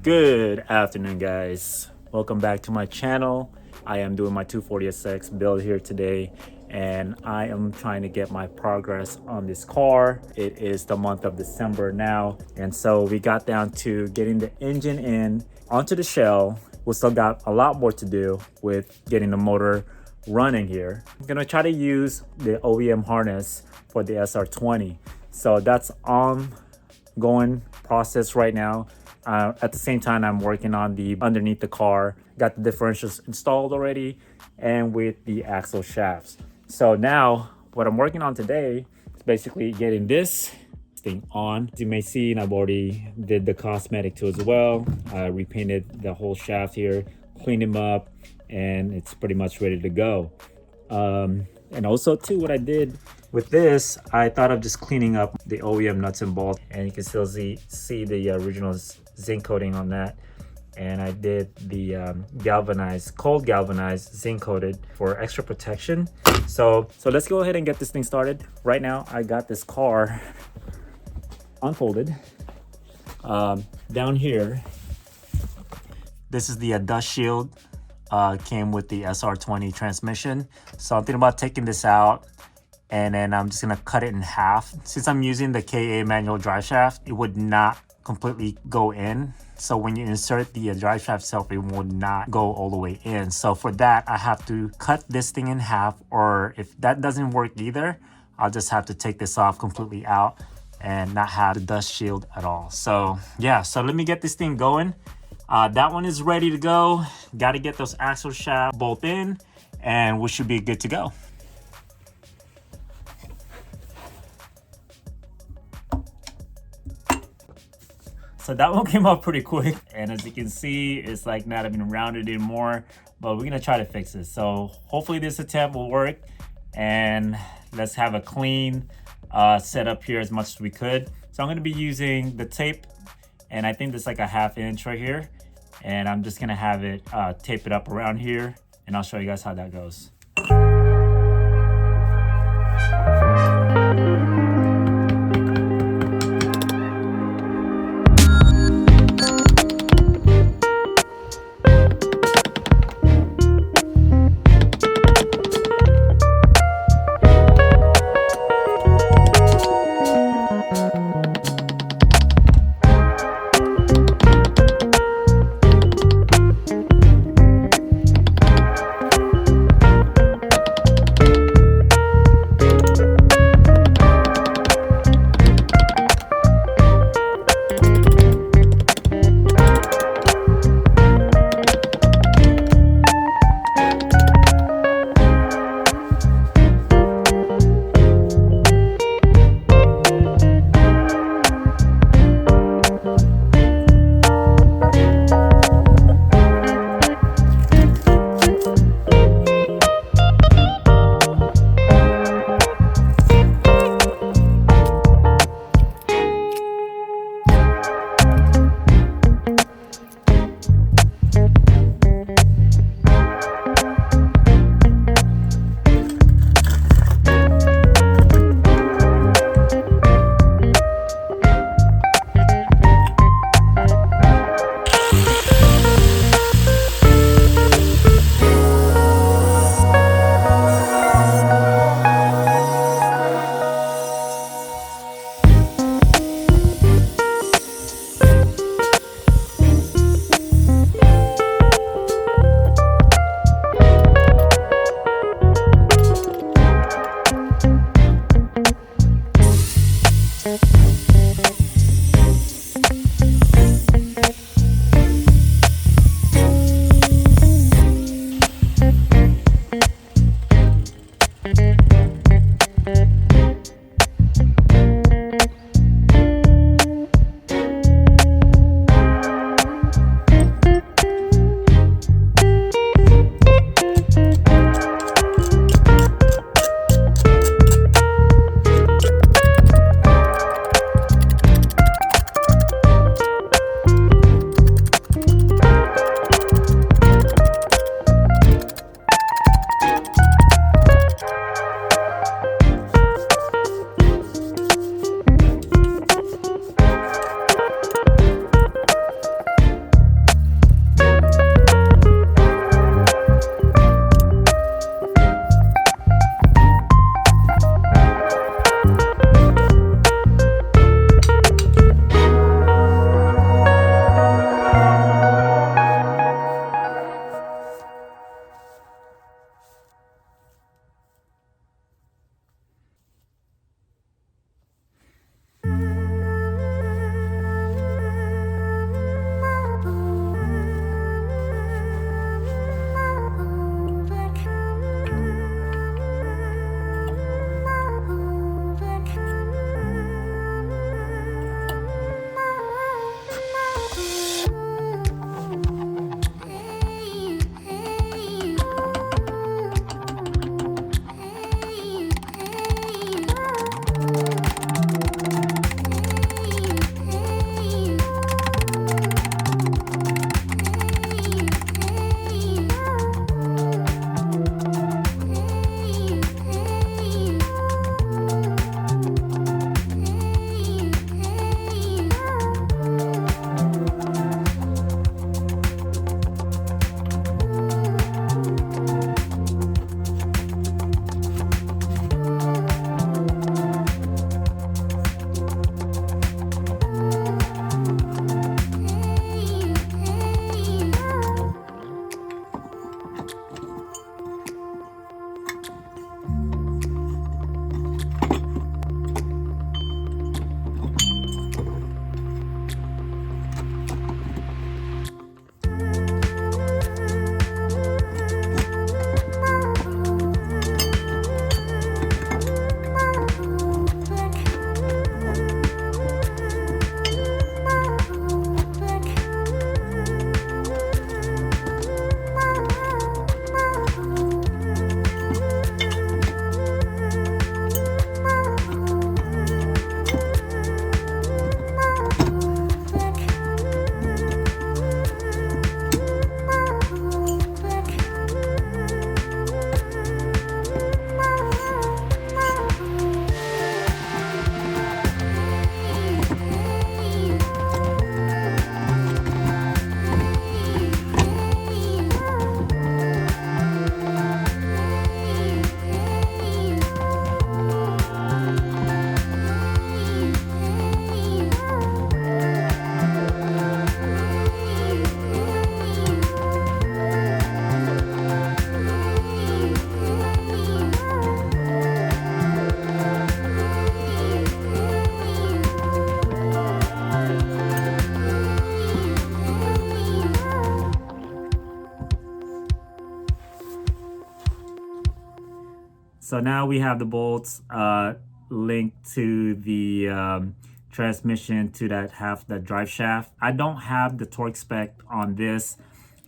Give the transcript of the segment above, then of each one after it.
Good afternoon, guys. Welcome back to my channel. I am doing my 240SX build here today, and I am trying to get my progress on this car. It is the month of December now, and so we got down to getting the engine in onto the shell. We still got a lot more to do with getting the motor running here. I'm gonna try to use the OEM harness for the SR20, so that's ongoing process right now. At the same time, I'm working on the underneath the car, got the differentials installed already, and with the axle shafts. So now what I'm working on today is basically getting this thing on. As you may see, and I've already did the cosmetic too as well. I repainted the whole shaft here, cleaned them up, and it's pretty much ready to go. And also too, what I did with this, I thought of just cleaning up the OEM nuts and bolts, and you can still see the original zinc coating on that. And I did the cold galvanized zinc coated for extra protection. So let's go ahead and get this thing started. Right now, I got this car unfolded. Down here, this is the dust shield. Came with the SR20 transmission. So I'm thinking about taking this out, and then I'm just gonna cut it in half. Since I'm using the KA manual drive shaft, it would not completely go in. So when you insert the drive shaft itself, it will not go all the way in. So for that, I have to cut this thing in half, or if that doesn't work either, I'll just have to take this off completely out and not have the dust shield at all. So yeah, so let me get this thing going. That one is ready to go. Got to get those axle shafts both in, and we should be good to go. So that one came out pretty quick, and as you can see, it's like not even rounded anymore, but we're gonna try to fix it. So hopefully this attempt will work, and let's have a clean setup here as much as we could. So I'm gonna be using the tape, and I think there's like a 1/2 inch right here, and I'm just gonna have it tape it up around here, and I'll show you guys how that goes. So now we have the bolts linked to the transmission to that drive shaft. I don't have the torque spec on this.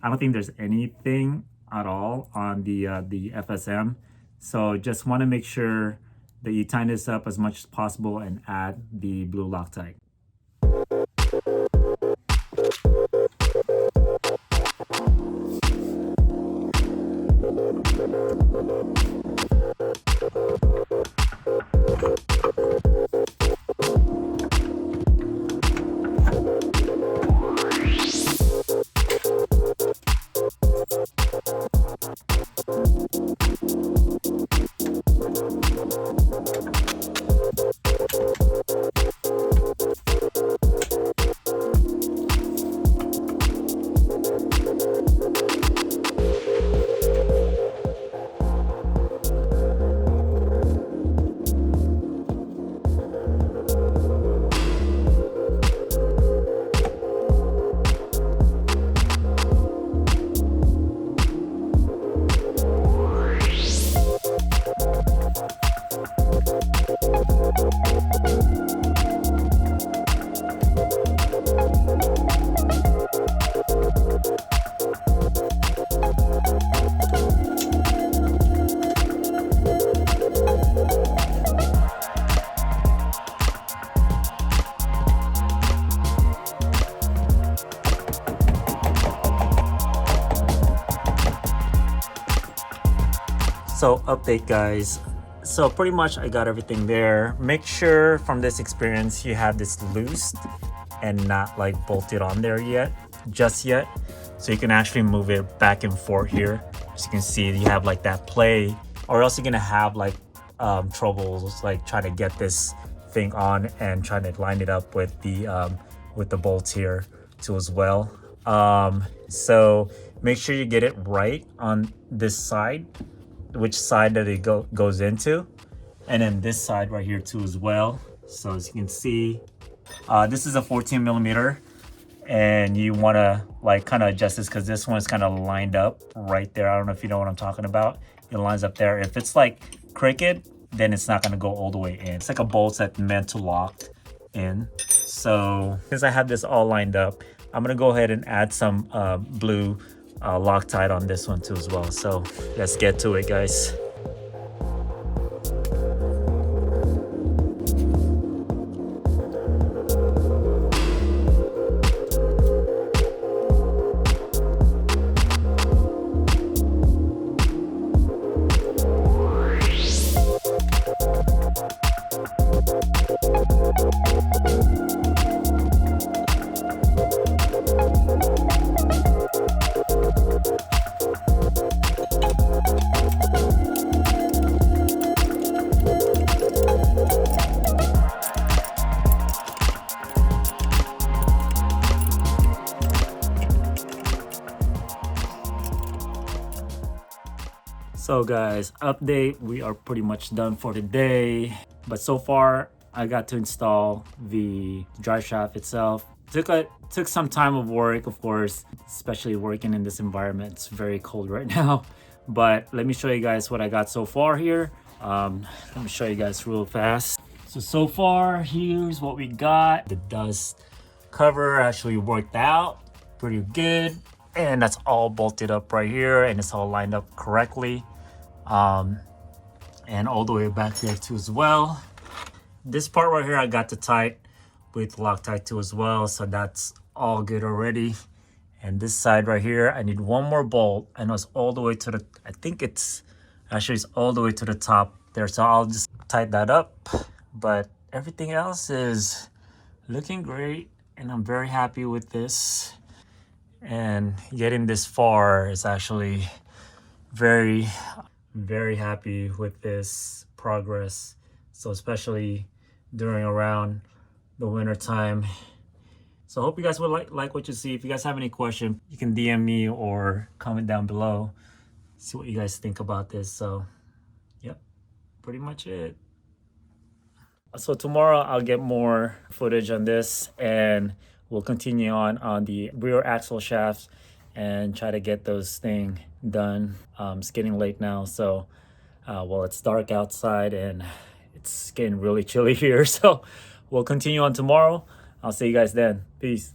I don't think there's anything at all on the FSM. So just want to make sure that you tighten this up as much as possible and add the blue Loctite. So update guys, so pretty much I got everything there. Make sure from this experience you have this loosed and not like bolted on there just yet, so you can actually move it back and forth here. As you can see, you have like that play, or else you're gonna have like troubles like trying to get this thing on and trying to line it up with the bolts here too as well. So make sure you get it right on this side, which side that it goes into, and then this side right here too as well. So as you can see, this is a 14 millimeter, and you want to like kind of adjust this because this one is kind of lined up right there. I don't know if you know what I'm talking about. It lines up there. If it's like crooked, then it's not going to go all the way in. It's like a bolt that's meant to lock in. So since I have this all lined up, I'm going to go ahead and add some blue Loctite on this one too as well. So let's get to it guys. So guys, update, we are pretty much done for today, but so far I got to install the drive shaft itself. Took some time of work, of course, especially working in this environment. It's very cold right now, but let me show you guys what I got so far here. Let me show you guys real fast. So far here's what we got. The dust cover actually worked out pretty good, and that's all bolted up right here, and it's all lined up correctly, and all the way back there too as well. This part right here I got to tight with Loctite too as well, so that's all good already. And this side right here, I need one more bolt. I know it's all the way to the, I think it's all the way to the top there, so I'll just tighten that up. But everything else is looking great, and I'm very happy with this. And getting this far is actually very happy with this progress. So especially during around the winter time. So I hope you guys would like what you see. If you guys have any question, you can DM me or comment down below. See what you guys think about this. So yep, pretty much it. So tomorrow I'll get more footage on this, and we'll continue on the rear axle shafts and try to get those thing done. It's getting late now, so Well, it's dark outside and it's getting really chilly here. So we'll continue on tomorrow. I'll see you guys then. Peace.